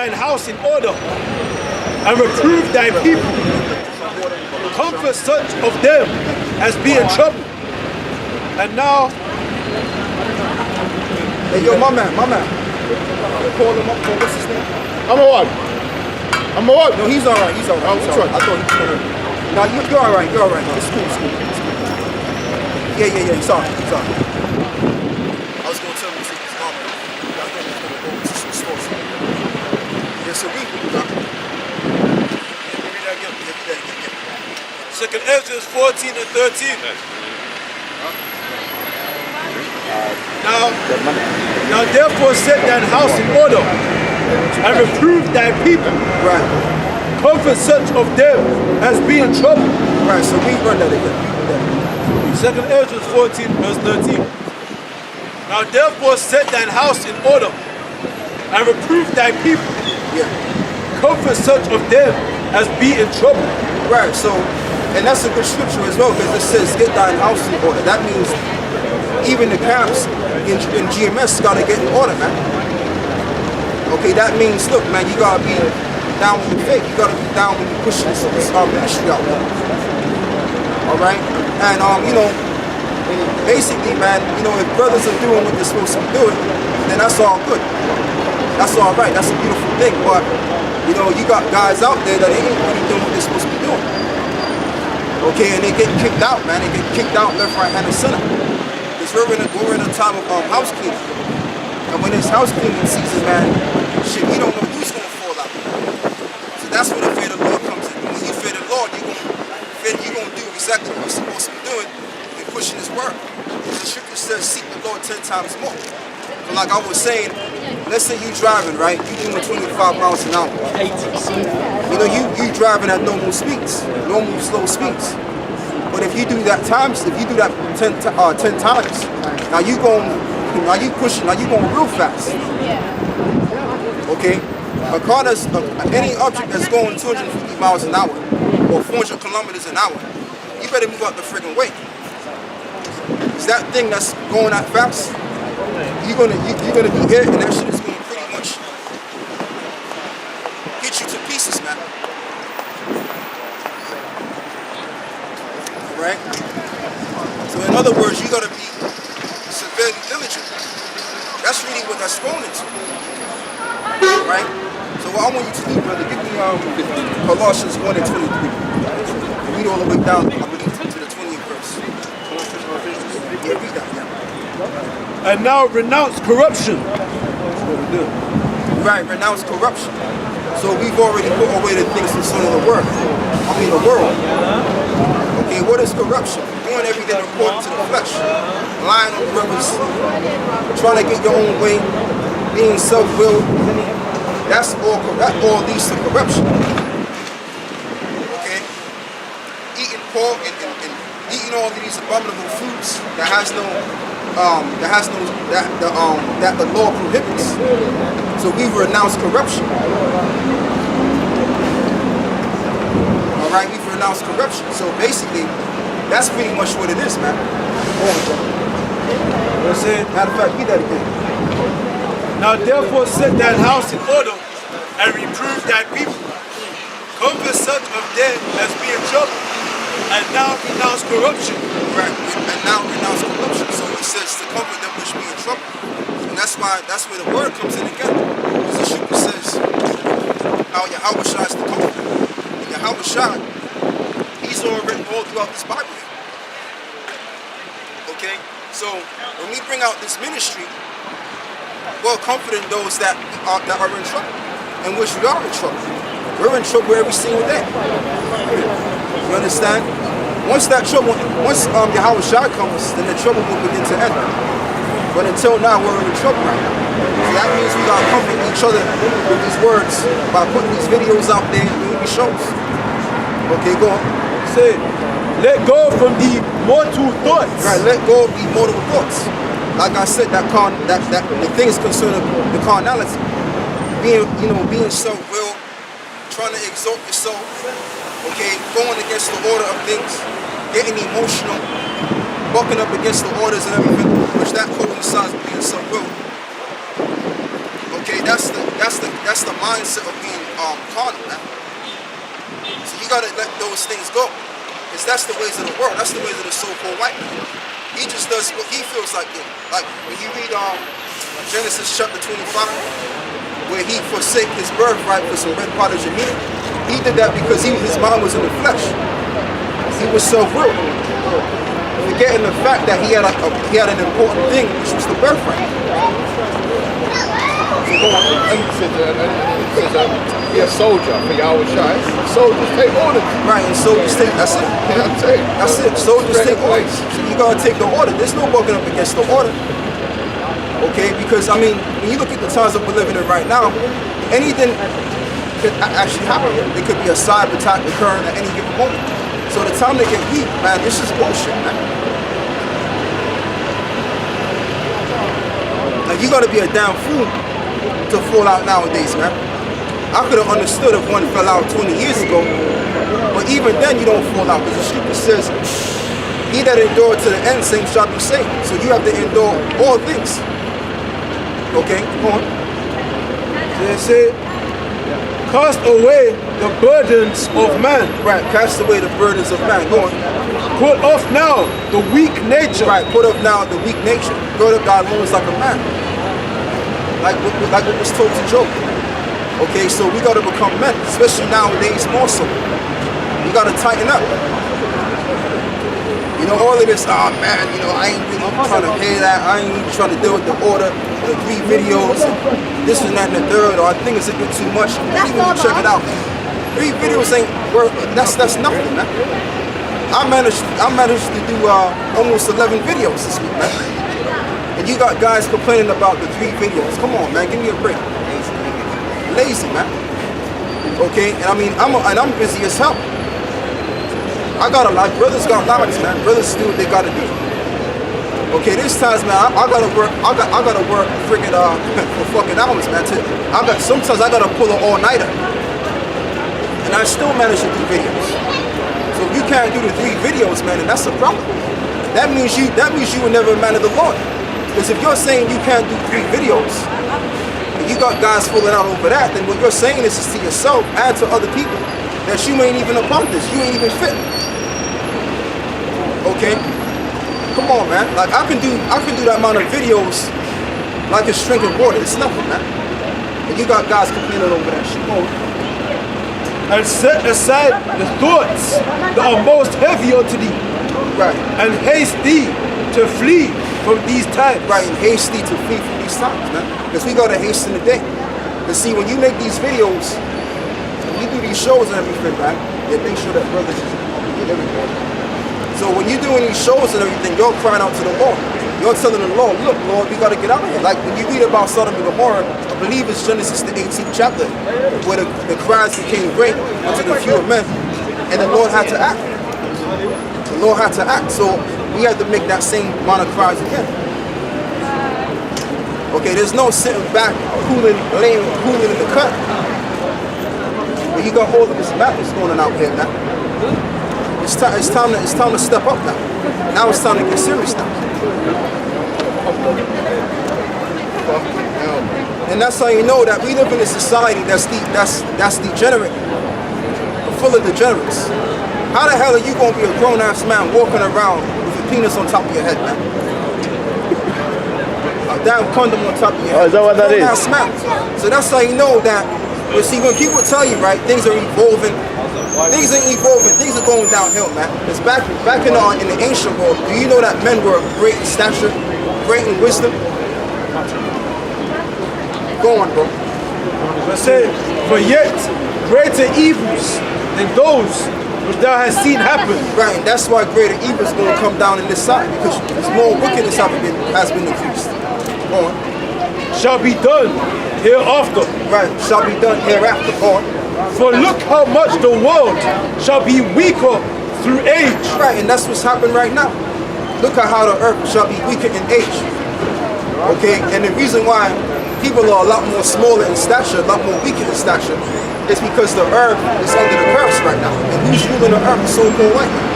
thine house in order, and reprove thy people. Comfort such of them as be in trouble. And now, hey, yo, my man. Call him up. What's his name? I'm a what? No, he's all right. I thought he was gonna. No, you're all right. It's cool. Yeah. He's all right. I was gonna tell him to take his mom. I think he's gonna go to some stores. Yeah, so we got. Second Ezra 14 and 13. Now therefore set thine house in order, and reprove thy people. Right. Comfort such of them as be in trouble. Right, so we run that again. Second Ezra 14 verse 13. Now therefore set thine house in order, and reprove thy people. Yeah. Comfort such of them as be in trouble. Right, so, and that's a good scripture as well, because it says get thine house in order. That means even the camps in GMS gotta get in order, man. Okay, that means, look, man, you gotta be down with the faith. You gotta be down when you push this ministry out there. All right, and basically, man, if brothers are doing what they're supposed to be doing, then that's all good. That's all right. That's a beautiful thing. But you got guys out there that ain't really doing what they're supposed to be doing. Okay, and they get kicked out, man. They get kicked out left, right, and center. Because we're in a time of house cleaning. And when it's house cleaning season, man, shit, we don't know who's gonna fall out. So that's where the fear of the Lord comes in. When you fear the Lord, you're gonna do exactly what you're supposed to be doing and pushing His word. The scripture says, seek the Lord 10 times more. So like I was saying, let's say you're driving, right? You're doing 25 miles an hour. You driving at normal speeds, normal slow speeds. But if you do that 10 times, now you pushing, now you going real fast. Okay? A car that's, any object that's going 250 miles an hour or 400 kilometers an hour, you better move out the friggin' way. Is that thing that's going that fast? You're gonna be here, and that shit is gonna pretty much hit you to pieces, man. Alright? So in other words, you gotta be severely diligent. That's really what that's going into. Right? So what I want you to do, brother, give me Colossians 1 and 23. Read all the way down, I believe, to the 20th verse. Yeah, read that, yeah. And now renounce corruption. Right, renounce corruption. So we've already put away the things concerning the world. The world. Okay, what is corruption? Doing everything according to the flesh. Lying on purpose. Trying to get your own way. Being self-willed. That all leads to corruption. Okay? Eating pork and eating all of these abominable foods that the law prohibits. So we've renounced corruption. Alright, we've renounced corruption. So basically, that's pretty much what it is, man. That's it. Matter of fact, read that again. Now therefore set thine house in order, and reprove thy people. Comfort such of them as be in trouble, and now renounce corruption. Right, and now renounce corruption. So it says to comfort them which be in trouble. And that's where the word comes in again. Because the scripture says how Yahweh Shai is the comforter. And Yahweh Shai, He's all written all throughout this Bible. Okay? So when we bring out this ministry, we're comforting those that are in trouble. And which we are in trouble. We're in trouble every single day. You understand? Once Yahweh Shai comes, then the trouble will begin to end. But until now, we're in trouble right now. So that means we gotta comfort each other with these words by putting these videos out there and doing these shows. Okay, go on. Say, let go from the mortal thoughts. Right, let go of the mortal thoughts. Like I said, the things concerning the carnality, being self-willed, trying to exalt yourself. Okay, going against the order of things, getting emotional, bucking up against the orders and everything, which that coincides with being self-willed. Okay, that's the mindset of being carnal, man. So you gotta let those things go. Because that's the ways of the world. That's the ways of the so-called white man. He just does what he feels like doing. Like when you read Genesis chapter 25, where he forsake his birthright for some red pottage of meat, he did that because his mind was in the flesh. He was self-willed, forgetting the fact that he had an important thing, which was the birthright. Be a soldier for Yahweh Shai. Soldiers take orders. Right, and soldiers take, that's it. That's it. Soldiers take orders. So you gotta take the order. There's no bucking up against the order. Okay, because I mean, when you look at the times that we're living in right now, anything could actually happen. There could be a cyber attack occurring at any given moment. So the time they get weak, man, this is bullshit, man. Like you gotta be a damn fool to fall out nowadays, man. I could have understood if one fell out 20 years ago, but even then you don't fall out because the scripture says, he that endured to the end, same shall be saved. So you have to endure all things. Okay, come on. They say, cast away the burdens of man. Right, cast away the burdens of man. Go on. Put off now the weak nature. Right, put off now the weak nature. Gird up thy loins like a man. Like what was told to Job. Okay, so we got to become men, especially nowadays more so. We got to tighten up. You know, all of this, man, you know, I ain't really trying to hear that. I ain't even trying to deal with the order, the 3 videos, this and that and the third, or I think it's a bit too much. Even check it out. 3 videos ain't worth, that's nothing, man. I managed to do almost 11 videos this week, man. And you got guys complaining about the 3 videos. Come on, man, give me a break. Lazy, man. Okay, and I mean, I'm busy as hell. I got a lot. Brothers got lives, man. Brothers do what they gotta do. Okay, there's times, man, I gotta work. I gotta work freaking for fucking hours, man. Sometimes I gotta pull an all-nighter, and I still manage to do videos. So if you can't do the 3 videos, man, then that's a problem. That means you were never a man of the Lord. Because if you're saying you can't do 3 videos, you got guys pulling out over that, then what you're saying is to yourself and to other people that you ain't even upon this, you ain't even fit. Okay? Come on, man. Like I can do that amount of videos like it's drinking water. It's nothing, man. And you got guys complaining over that shit. And set aside the thoughts that are most heavy unto thee. Right. And haste thee to flee from these times. Right, and haste thee to flee from these times, man. Because we gotta hasten the day. Because see, when you make these videos, when you do these shows and everything, man, they make sure that brothers get everything. So when you're doing these shows and everything, you're crying out to the Lord. You're telling the Lord, look, Lord, we gotta get out of here. Like when you read about Sodom and Gomorrah, I believe it's Genesis the 18th chapter, where the cries became great unto the few of men, and the Lord had to act. The Lord had to act. So we had to make that same amount of cries again. Okay, there's no sitting back, laying in the cut. But you got all of this madness going on out here now. It's time to step up now. Now it's time to get serious now. And that's how you know that we live in a society that's degenerate, full of degenerates. How the hell are you gonna be a grown-ass man walking around with a penis on top of your head, man? A damn condom on top of your head. Oh, is that what that is? Man. So that's how you know that. But see, when people tell you, right, things are evolving. Things ain't evolving. Things are going downhill, man. Because back in the ancient world, do you know that men were great in stature, great in wisdom? Go on, bro. I say, for yet greater evils than those which thou hast seen happen. Right, and that's why greater evil is going to come down in this side, because more wickedness has been increased. Go on. Shall be done hereafter. Right, shall be done hereafter. Go on. For look how much the world shall be weaker through age. Right, and that's what's happening right now. Look at how the earth shall be weaker in age. Okay, and the reason why people are a lot more smaller in stature, a lot more weaker in stature, is because the earth is under the curse right now. And who's ruling the earth? The so-called white man.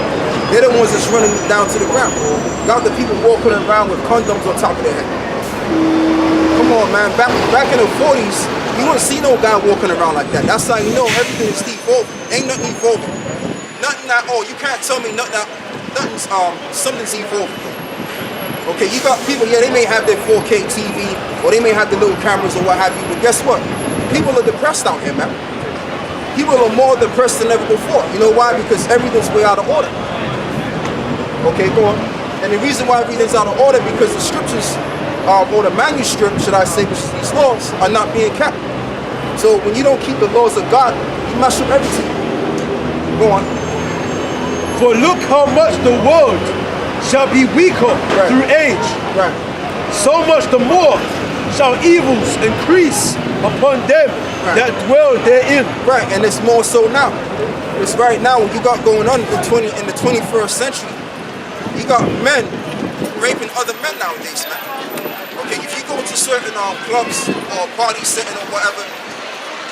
They're the ones that's running down to the ground. Got the people walking around with condoms on top of their head. Come come on, man. Back in the 40s, you wouldn't see no guy walking around like that. That's how you know everything is evolving. Ain't nothing evolving. Nothing at all. You can't tell me something's evolving. Okay, you got people, yeah, they may have their 4K TV, or they may have the little cameras or what have you, but guess what? People are depressed out here, man. People are more depressed than ever before. You know why? Because everything's way out of order. Okay, go on. And the reason why everything's out of order because the scriptures, or the manuscript, should I say, which is these laws, are not being kept. So when you don't keep the laws of God, you mess up everything. Go on. For look how much the world shall be weaker through age. Right. So much the more shall evils increase upon them that dwell therein. Right, and it's more so now. It's right now what you got going on in the 21st century. You got men raping other men nowadays, man. Okay, if you go to certain clubs or party setting or whatever,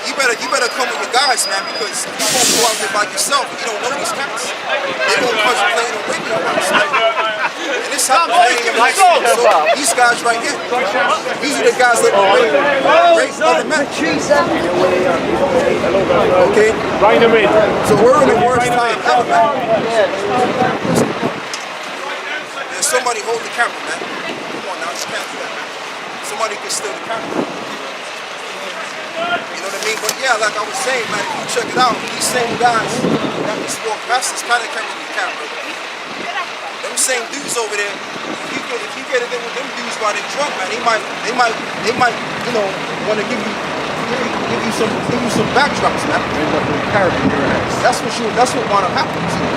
you better come with your guys, man, because if you won't go out there by yourself, you don't know these cats. They won't contemplate on raping your wives, man. And this happens in high school. So these guys right here, these are the guys that rape other men. Okay? Bring them in. So we're in the worst time ever, man. There's somebody hold the camera, man. Come on now, just can't do that. Somebody can steal the camera. You know what I mean? But yeah, like I was saying, man, if you check it out, these same guys that just walk past this kind of camera with the camera. Them same dudes over there, if you get it in with them dudes while they're drunk, man, they might, you know, want to give you some backdrops, man. That's what wanna happen to you.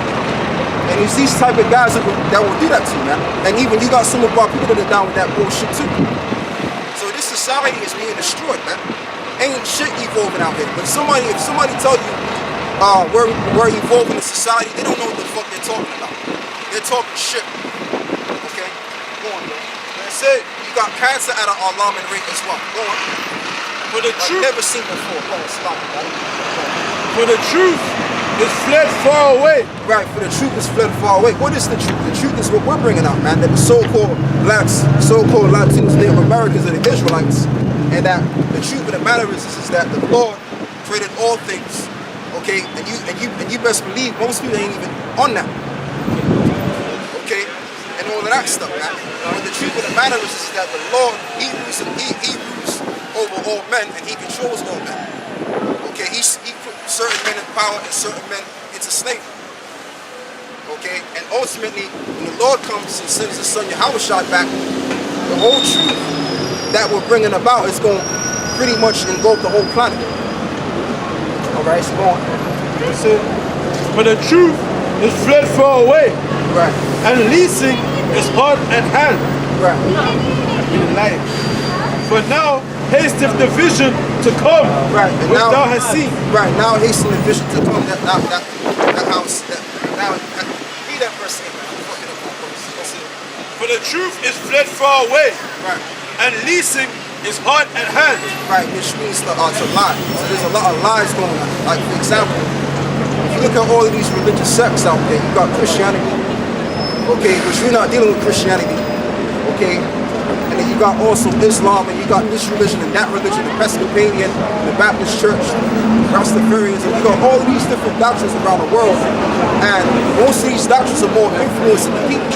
And it's these type of guys that will do that to you, man. And even you got some of our people that are down with that bullshit too. So this society is being destroyed, man. Ain't shit evolving out here. But if somebody tell you we're evolving in society, they don't know what the fuck they're talking about. They're talking shit. Okay? Go on, bro. That's it. You got cancer at an alarming rate as well. Go on. For the truth, I've never seen before. Go on, stop it, buddy. for the truth is fled far away. Right, for the truth is fled far away. What is the truth? The truth is what we're bringing out, man. That the so-called blacks, so-called Latinos, Native Americans, and the Israelites, and that the truth of the matter is that the Lord created all things. Okay, and you best believe most people ain't even on that. Okay, and all of that stuff, man. But the truth of the matter is that the Lord, He rules over all men, and He controls all men. Okay, He put certain men in power and certain men into slavery. Okay, and ultimately, when the Lord comes and sends His Son Yahushua back, the whole truth that we're bringing about is going to pretty much engulf the whole planet. Alright, so go on. That's it. For the truth is fled far away. Right. And leasing is hard at hand. Right. For now hasteth the vision to come, Right. And which now, thou hast seen. Right. Now hasten the vision to come. That house. Read that verse again, man. For the truth is fled far away. Right. And leasing is hard at hand. Right, which means to lie. So there's a lot of lies going on. Like, for example, if you look at all of these religious sects out there, you got Christianity, okay, which we're not dealing with Christianity, okay, and then you got also Islam, and you got this religion and that religion, the Episcopalian, the Baptist Church, Rastafarians, and you got all of these different doctrines around the world, and most of these doctrines are more influencing the people,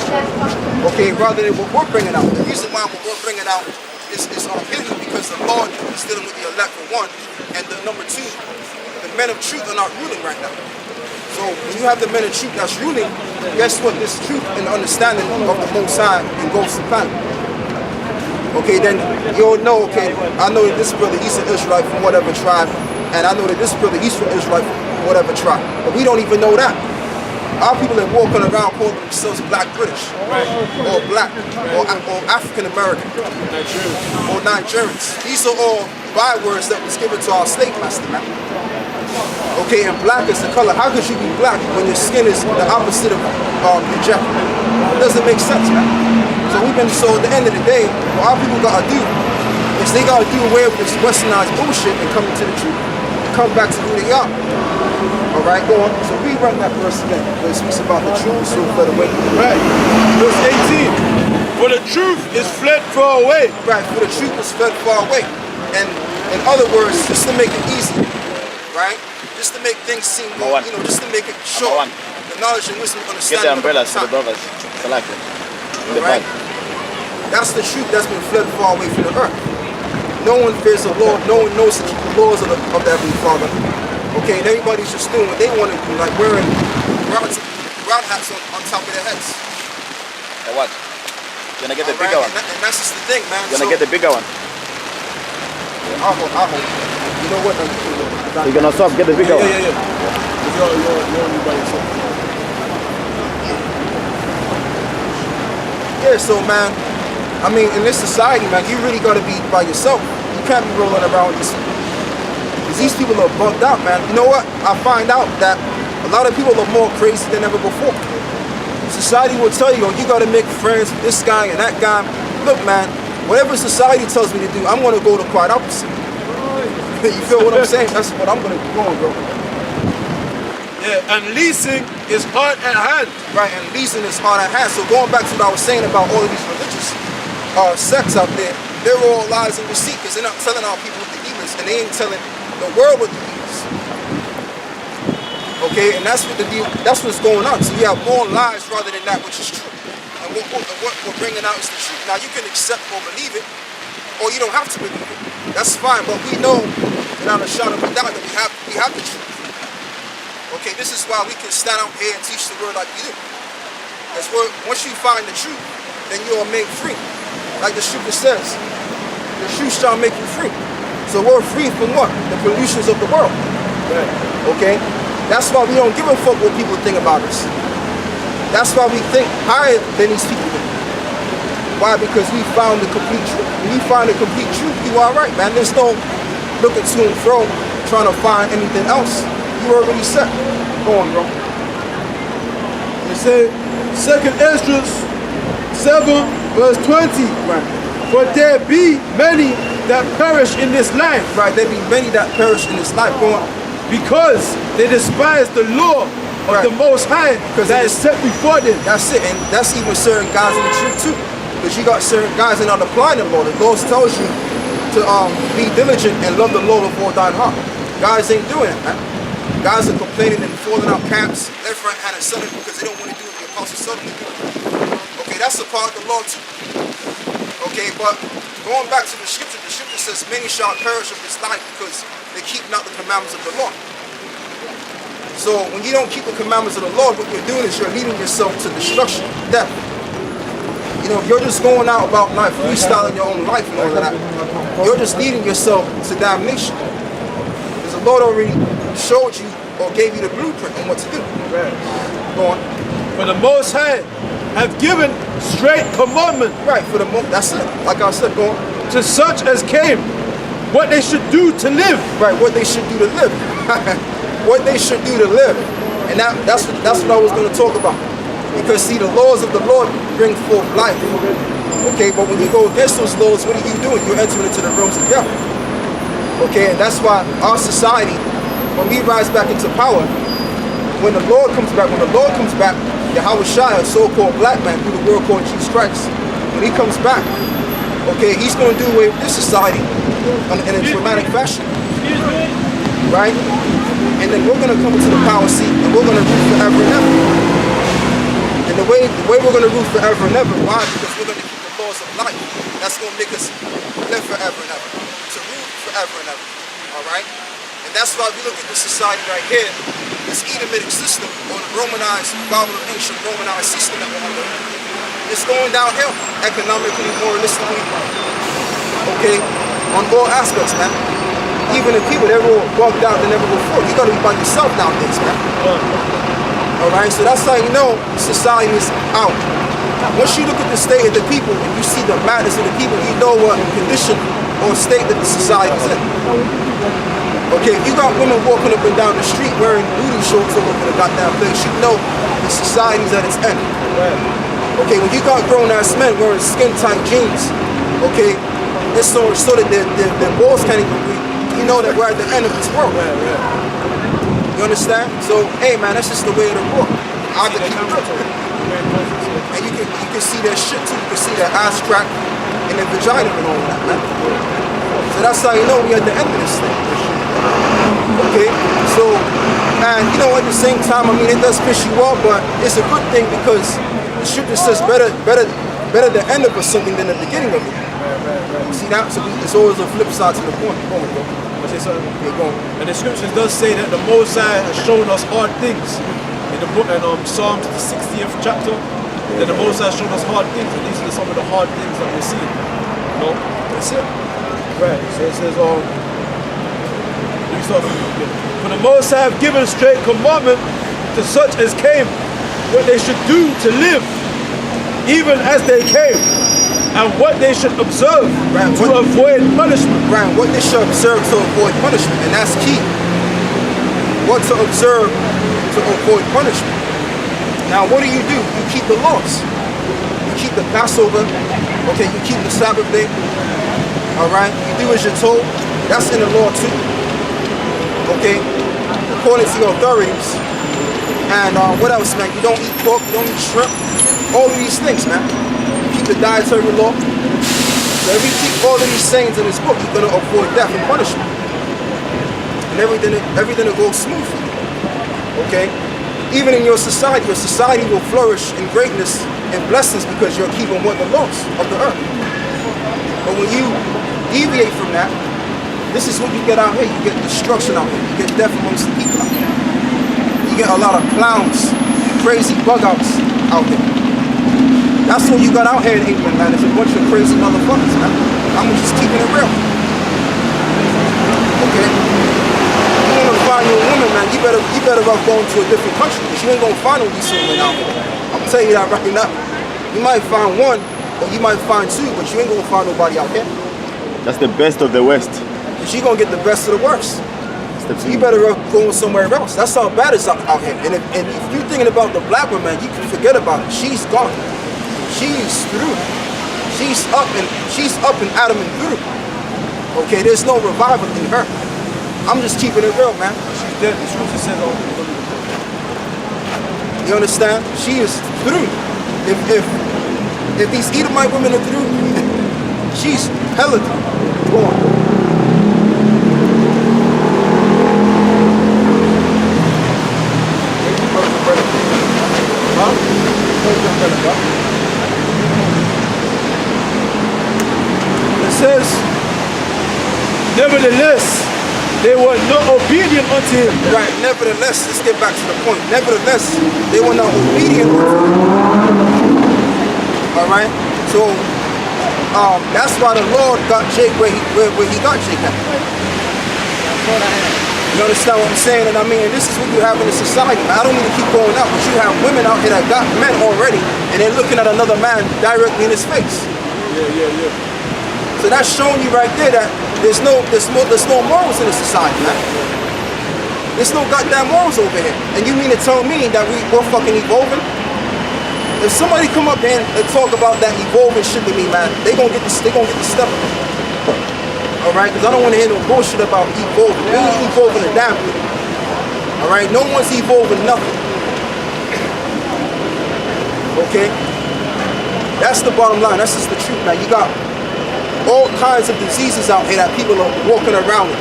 okay, rather than what we're bringing out. The reason why what we're bringing out is hidden because the Lord is dealing with the elect for one, and the number two, the men of truth are not ruling right now. So when you have the men of truth that's ruling, guess what? This truth and understanding of the Most High engulfs the planet. Okay, then you'll know, okay, I know that this brother, he's an Israelite from whatever tribe, and I know that this brother, he's from Israelite from whatever tribe. But we don't even know that. Our people are walking around calling themselves Black British, or Black, or African American, or Nigerians. These are all bywords that was given to our slave master, man. Okay, and black is the color. How could you be black when your skin is the opposite of your jacket? It doesn't make sense, man. So at the end of the day, what our people gotta do is they gotta do away with this westernized bullshit and come into the truth. come back to who they are. All right, go on. So we run that verse again. Where it speaks about the truth, so fled away. Right. Verse 18. For the truth is fled far away. Right, for the truth is fled far away. And in other words, just to make it easy, right? Just to make things seem, just to make it short. The knowledge and wisdom, understanding. Get the umbrellas for the brothers. Select it. Right? That's the truth that's been fled far away from the earth. No one fears the Lord. No one knows to keep the laws of the Heavenly Father. Okay, and everybody's just doing what they want to do, like wearing round hats on top of their heads. Hey, what? You gonna get the bigger one? And that's just the thing, man. You gonna get the bigger one? I hope. You know what? You're gonna swap, get the bigger one. Yeah. You're only by yourself. Yeah, so man, I mean, in this society, man, you really gotta be by yourself. You can't be rolling around with these people are bugged out, man. You know what? I find out that a lot of people are more crazy than ever before. Society will tell you, you gotta make friends with this guy and that guy. Look, man, whatever society tells me to do, I'm gonna go the quite opposite. You feel what I'm saying? That's what I'm gonna be going, bro. Yeah, and leasing is hard at hand. Right, and leasing is hard at hand. So going back to what I was saying about all of these religious sects out there, they're all lies and deceit because they're not telling our people what the evil is, and they ain't telling the world what the evil is. Okay, and that's what's going on. So we have more lies rather than that which is true. And what we're bringing out is the truth. Now you can accept or believe it, or you don't have to believe it. That's fine, but we know without a shadow of a doubt that we have the truth. Okay, this is why we can stand out here and teach the word like we do. Because once you find the truth, then you are made free. Like the scripture says, the truth shall make you free. So we're free from what? The pollutions of the world. Okay? That's why we don't give a fuck what people think about us. That's why we think higher than these people do. Why? Because we found the complete truth. When you find the complete truth, you are right, man. There's no looking to and fro trying to find anything else. You already set. Go on, bro. It says, 2 Ezra 7 verse 20. Right. For there be many that perish in this life. Right, there be many that perish in this life. Go on. Because they despise the law of the Most High, because that is set before them. That's it, and that's even certain guys in the truth too. Because you got certain guys that are not applying the law. The law tells you to be diligent and love the Lord with all thine heart. Guys ain't doing it, man. Guys are complaining and falling out camps, left, right, hand, and center because they don't want to do what the apostle told them to do. Okay, that's a part of the law too. Okay, but going back to the scripture says many shall perish of this life because they keep not the commandments of the Lord. So when you don't keep the commandments of the Lord, what you're doing is you're leading yourself to destruction, death. You know, if you're just going out about life, freestyling your own life and all of that, you're just leading yourself to damnation. Because the Lord already showed you or gave you the blueprint on what to do. Go on. For the Most High have given straight commandment. Right, for the most, that's it. Like I said, go on. To such as came, what they should do to live. Right, what they should do to live. What they should do to live. And that's what I was going to talk about. Because see, the laws of the Lord bring forth life. Okay, but when you go against those laws, what are you doing? You're entering into the realms of death. Okay, and that's why our society, when we rise back into power, when the Lord comes back, Yahweh Shai, a so-called black man through the world called Jesus Christ, when he comes back, okay, he's going to do away with this society in a dramatic fashion. Right? And then we're going to come into the power seat and we're going to rule forever and ever. And the way we're going to rule forever and ever, why? Because we're going to keep the laws of life. That's going to make us live forever and ever. To rule forever and ever. Alright? And that's why we look at this society right here, this Edomitic system, or the Romanized, Bible of ancient Romanized system that we're under. It's going downhill, economically, moralistically, okay, on all aspects, man. Even the people, they're all bugged out than ever before. You gotta be by yourself nowadays, man. Alright, so that's how you know society is out. Once you look at the state of the people and you see the madness of the people, you know what condition or state that the society is in. Okay, if you got women walking up and down the street wearing booty shorts all over the goddamn place, you know the society's at its end. Okay, when you got grown-ass men wearing skin-tight jeans, okay, it's so that their balls can't even you know that we're at the end of this world. You understand? So, hey man, that's just the way of the world. And you can see that shit too. You can see that ass crack and the vagina and all that, man. So that's how you know we at the end of this thing. Okay? So, and you know, at the same time, I mean, it does piss you off, but it's a good thing because the scripture says better the end of something than the beginning of it. You see that? So it's always a flip side to the point. Say something. And the scriptures does say that the Most High has shown us hard things. In the book, and Psalms, the 60th chapter, that the Most High has shown us hard things, and these are some of the hard things that we're seeing. You know? That's it. Right. So it says, for the Most High have given straight commandment to such as came, what they should do to live, even as they came, and what they should observe to avoid punishment. Right, what they should observe to avoid punishment, and that's key. What to observe to avoid punishment. Now, what do? You keep the laws. You keep the Passover, okay, you keep the Sabbath day, all right? You do as you're told. That's in the law too, okay? According to your authorities. And what else, man? You don't eat pork, you don't eat shrimp, all of these things, man. The dietary law. So if you keep all of these sayings in this book, you're going to avoid death and punishment. And everything will go smoothly. Okay? Even in your society will flourish in greatness and blessings because you're keeping what the laws of the earth. But when you deviate from that, this is what you get out here. You get destruction out here. You get death amongst the people out here. You get a lot of clowns, crazy bug outs out here. That's what you got out here in England, man. It's a bunch of crazy motherfuckers, man. I'm just keeping it real. Okay? You want to find your woman, man, you better off going to a different country because you ain't going to find no decent women out here. I'm telling you that right now. You might find one, or you might find two, but you ain't going to find nobody out here. That's the best of the West. Because you're going to get the best of the worst. So you better off going somewhere else. That's how bad it's out here. And if you're thinking about the black woman, you can forget about it. She's gone. She's through. She's up and Adam and through. Okay, there's no revival in her. I'm just keeping it real, man. She's dead. The scripture says, you understand? She is through. If these Edomite women are through, she's hella through. Go on. It says, nevertheless, they were not obedient unto him. Right, nevertheless, let's get back to the point. Nevertheless, they were not obedient unto him. Alright? So, that's why the Lord got Jake where he got Jake at. You understand what I'm saying? And I mean, this is what you have in the society. I don't need to keep going out, but you have women out here that got men already, and they're looking at another man directly in his face. Yeah. So that's showing you right there that there's no morals in the society, man. There's no goddamn morals over here. And you mean to tell me that we're fucking evolving? If somebody come up here and talk about that evolving shit to me, man, they gonna get the step. Alright, because I don't want to hear no bullshit about evolving. We ain't evolving a damn thing. Alright, no one's evolving nothing. Okay? That's the bottom line. That's just the truth, man. You got all kinds of diseases out here that people are walking around with.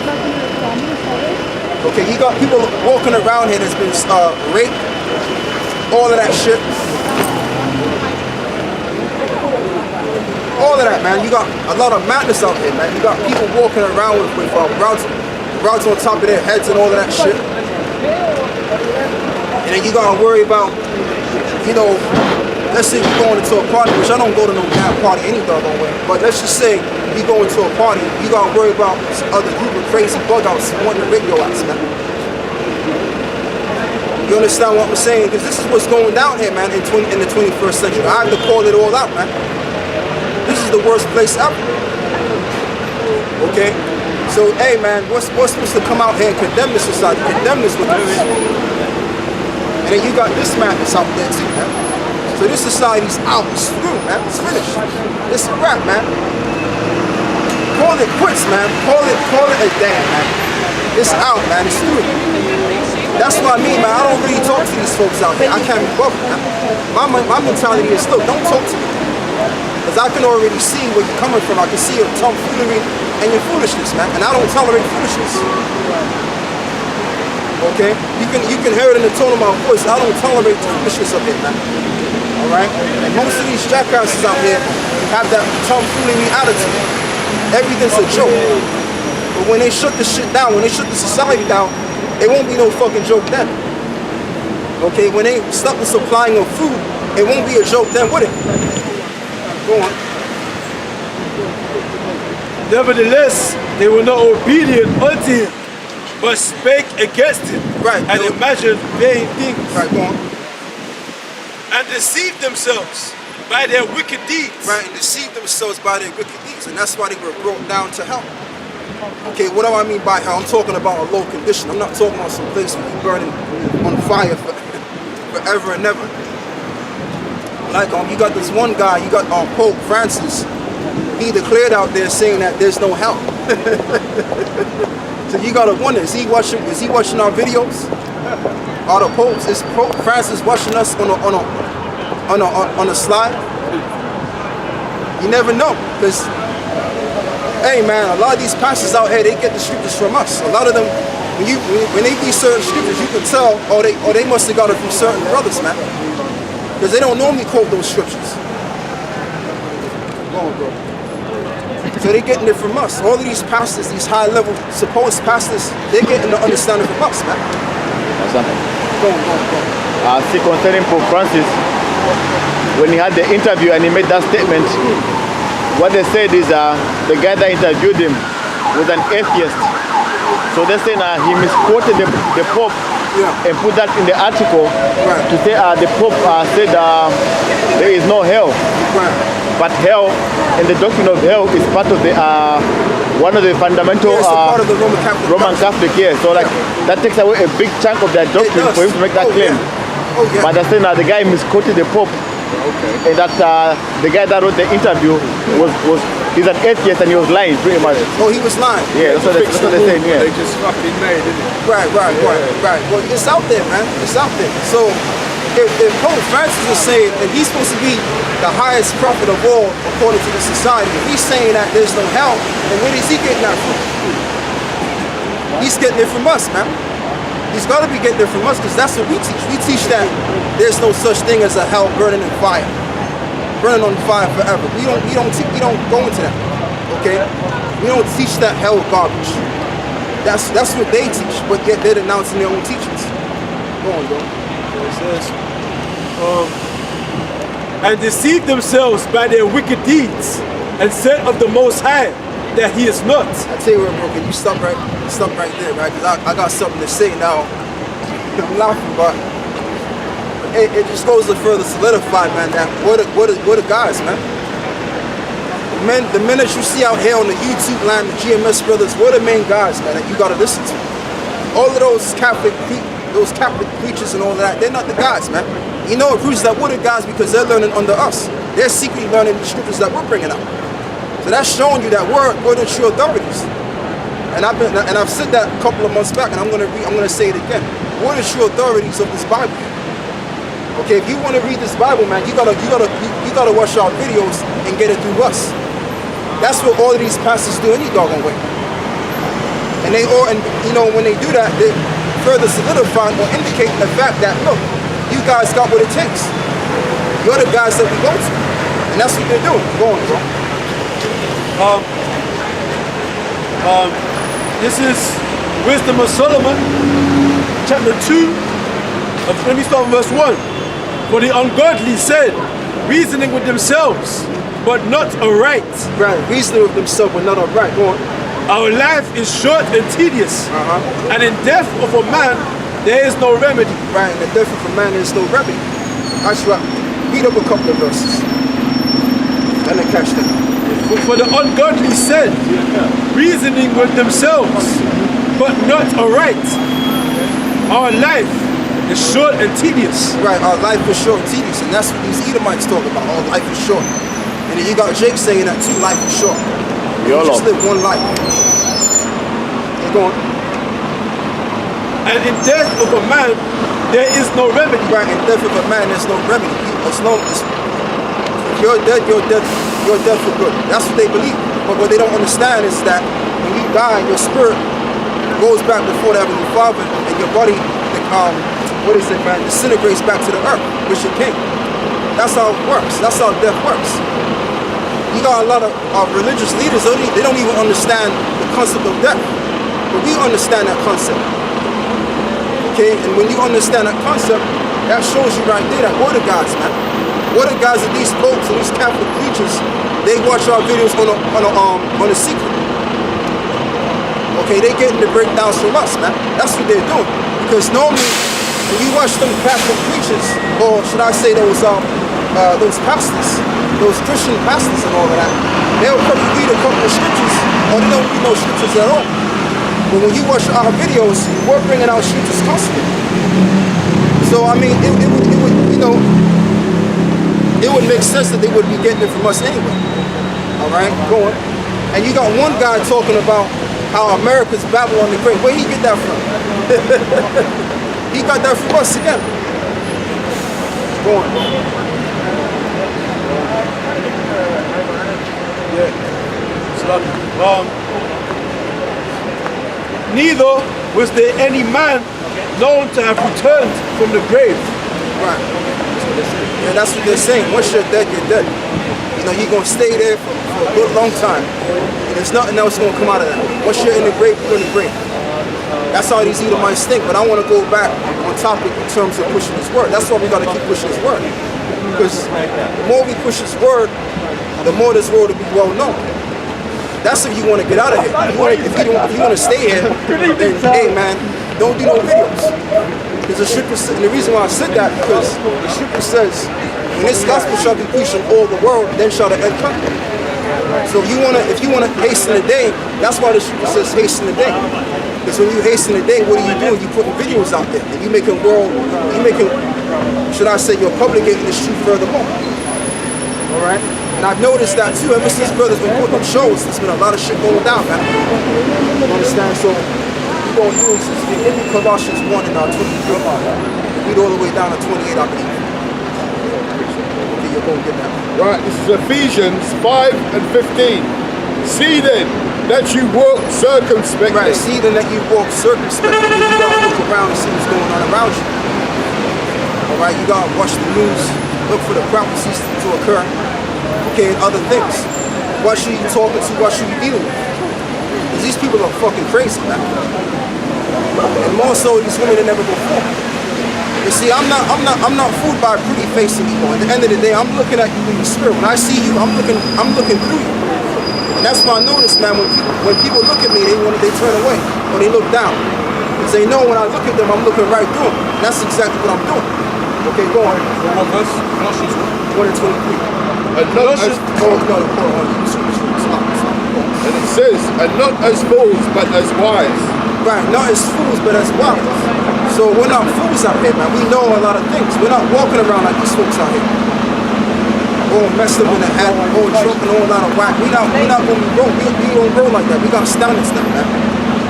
Okay, you got people walking around here that's been raped, all of that shit. All of that, man. You got a lot of madness out here, man. You got people walking around with rods on top of their heads and all of that shit. And then you gotta worry about, you know, let's say you're going into a party, which I don't go to no damn party any doggone way, but let's just say you go into a party, you gotta worry about some other group of crazy bug outs wanting to rape your ass, man. You understand what I'm saying? Because this is what's going down here, man, in the 21st century. I have to call it all out, man. This is the worst place ever. Okay? So, hey, man, we're supposed to come out here and condemn this society, condemn this with this. And then you got this madness out there too, man. So this society's out. It's through, man. It's finished. It's a wrap, man. call it quits, man. Call it a day, man. It's out, man. It's through. That's what I mean, man. I don't really talk to these folks out there. I can't be bothered, man. My mentality is, look, don't talk to me. Because I can already see where you're coming from. I can see your tomfoolery and your foolishness, man. And I don't tolerate foolishness. Okay? You can hear it in the tone of my voice. I don't tolerate foolishness up here, man. Alright? And most of these jackasses out here have that tomfoolery attitude. Everything's a joke. But when they shut the shit down, when they shut the society down, it won't be no fucking joke then. Okay? When they stop the supplying of food, it won't be a joke then, would it? Go on. Nevertheless, they were not obedient unto him, but spake against him, Right. and imagined vain things, Right, go on. and deceived themselves by their wicked deeds. Right, and deceived themselves by their wicked deeds, and that's why they were brought down to hell. Okay, what do I mean by hell? I'm talking about a low condition. I'm not talking about some place where you're burning on fire forever and ever. Like you got this one guy, you got Pope Francis. He declared out there saying that there's no hell. So you gotta wonder, is he watching our videos? Are the popes? Is Pope Francis watching us on a slide? You never know, because hey man, a lot of these pastors out here, they get the scriptures from us. A lot of them, when they read certain scriptures, you can tell, they must have got it from certain brothers, man. Because they don't normally quote those scriptures. Go on, bro. So they're getting it from us. All of these pastors, these high-level supposed pastors, they're getting the understanding from us, man. Go on. See, concerning Pope Francis, when he had the interview and he made that statement, what they said is the guy that interviewed him was an atheist. So they say he misquoted the Pope. Yeah. And put that in the article to say the Pope said there is no hell. Right. But hell, and the doctrine of hell is part of the one of the fundamental It's a part of the Roman Catholic. Yeah. So like that takes away a big chunk of their doctrine for him to make that claim. Yeah. Oh, yeah. But they're saying the guy misquoted the Pope. And that the guy that wrote the interview he's an atheist and he was lying pretty much. Oh, he was lying. Yeah, that's what they're saying. Yeah. They just fucking made it. Right. Well, it's out there, man. It's out there. So if Pope Francis is saying that he's supposed to be the highest prophet of all according to the society, if he's saying that there's no hell, then where is he getting that from? He's getting it from us, man. He's got to be getting it from us because that's what we teach. We teach that there's no such thing as a hell burning in fire, burning on fire forever. We don't go into that. Okay, we don't teach that hell garbage. That's what they teach, but yet they're denouncing their own teachings. Go on, bro. It says, and deceived themselves by their wicked deeds, and said of the Most High that he is not. I tell you what, bro, can you stop right there, right? Because I got something to say now. I'm laughing, but it just goes to further solidify, man, that what are guys, man. The men that you see out here on the YouTube line, the GMS brothers, what are the main guys, man, that you gotta listen to. All of those Catholic preachers and all of that, they're not the guys, man. You know, it proves that we're the guys because they're learning under us. They're secretly learning the scriptures that we're bringing out. So that's showing you that we're the true authorities. And I've said that a couple of months back, and I'm gonna say it again. We're the true authorities of this Bible. Okay, if you want to read this Bible, man, you gotta watch our videos and get it through us. That's what all of these pastors do any doggone way. And when they do that, they further solidify or indicate the fact that look, you guys got what it takes. You're the guys that we go to, and that's what they're doing. Go on, bro. This is Wisdom of Solomon, chapter 2, let me start with verse 1. For the ungodly said, reasoning with themselves, but not aright. Right, reasoning with themselves, but not aright. Go on. Our life is short and tedious, and in death of a man, there is no remedy. Right, in the death of a man, there is no remedy. That's right. Read up a couple of verses. And then catch them. For the ungodly said, reasoning with themselves, but not aright. Our life is short and tedious. Right, our life is short and tedious, and that's what these Edomites talk about. Our life is short. And then you got Jake saying that too, life is short. You YOLO. just live one life. You're going. And in death of a man, there is no remedy. Right, in death of a man, there's no remedy. As long as if you're dead, you're dead for good. That's what they believe. But what they don't understand is that when you die, your spirit goes back before the Heavenly Father, and your body, what is it, man, disintegrates back to the earth, which it came. That's how it works. That's how death works. You got a lot of religious leaders, they don't even understand the concept of death. But we understand that concept. Okay, and when you understand that concept, that shows you right there that we're the guys, man. We're the guys that these folks and these Catholic preachers, they watch our videos on a secret. Okay, they getting the breakdowns from us, man. That's what they're doing. Because normally, when you watch them Catholic preachers, or should I say those pastors, those Christian pastors and all of that, they'll probably read a couple of scriptures, or they don't read no scriptures at all. But when you watch our videos, we're bringing out scriptures constantly. So I mean, it would, you know, it would make sense that they would be getting it from us anyway. All right, go on. And you got one guy talking about how America's Babylon the Great. Where he get that from? He got that from us again. Go on. Yeah. So, neither was there any man known to have returned from the grave. Right. Yeah, that's what they're saying. Once you're dead, you're dead. You know, you're going to stay there for a good long time. And there's nothing else going to come out of that. Once you're in the grave, you're in the grave. That's how these Edomites think. But I want to go back on topic in terms of pushing his word. That's why we got to keep pushing his word. Because the more we push his word, the more this word will be well known. That's if you want to get out of here. If you want to stay here, then hey man, don't do no videos. Because the scripture, and the reason why I said that, because the scripture says, when this gospel shall be preached in all the world, then shall the end come. So if you wanna hasten the day, that's why the scripture says hasten the day. Because when you hasten the day, what are you doing? You're putting videos out there. And you're making, should I say, you're publicating this truth furthermore. Alright? And I've noticed that too, ever since brothers been putting on shows, there's been a lot of shit going down, man. You understand? So we're going through since we get Colossians 1 and 23, read all the way down to 28, I believe. Okay, you're going to get that. Right, this is Ephesians 5 and 15. See then that you walk circumspectly. Right, see then that you walk circumspectly. You gotta look around and see what's going on around you. Alright, you gotta watch the news, look for the prophecies to occur. Okay, and other things. What should you talking to? What should you dealing with? Because these people are fucking crazy, man. And more so these women that never go forward. You see, I'm not fooled by a pretty face anymore. At the end of the day, I'm looking at you in the spirit. When I see you, I'm looking through you. And that's why I notice, man, when people look at me, they turn away or they look down. Because they know when I look at them, I'm looking right through them. And that's exactly what I'm doing. Okay, go on. What verse? Colossians 1 and 23. And not as, And it says, and not as fools, but as wise. Right, not as fools, but as wise. So we're not fools out here, man. We know a lot of things. We're not walking around like these folks out here. All messed up in the head, all drunk and all out of whack. We not gonna be broke. We don't grow like that. We got standards now, man.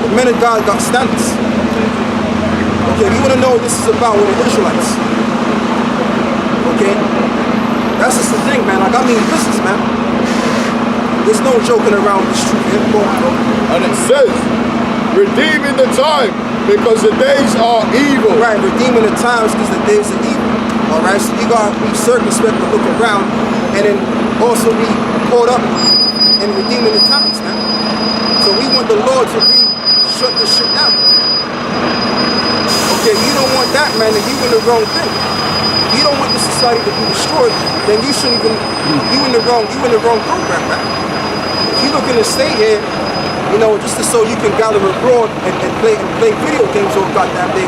The men of God got standards. Okay, if you wanna know what this is about with the Israelites. Okay? That's just the thing, man. Like, I mean business, man. There's no joking around with this truth here. And it says, redeeming the time, because the days are evil. Right, redeeming the times because the days are evil. Alright, so you gotta be circumspect and look around, and then also be caught up in redeeming the times, man. So we want the Lord to shut this shit down. Okay, you don't want that, man, then you in the wrong thing. If you don't want the society to be destroyed, then you shouldn't even, you in the wrong program, man. If you're looking to stay here, you know, just so you can gather abroad and play video games all goddamn day.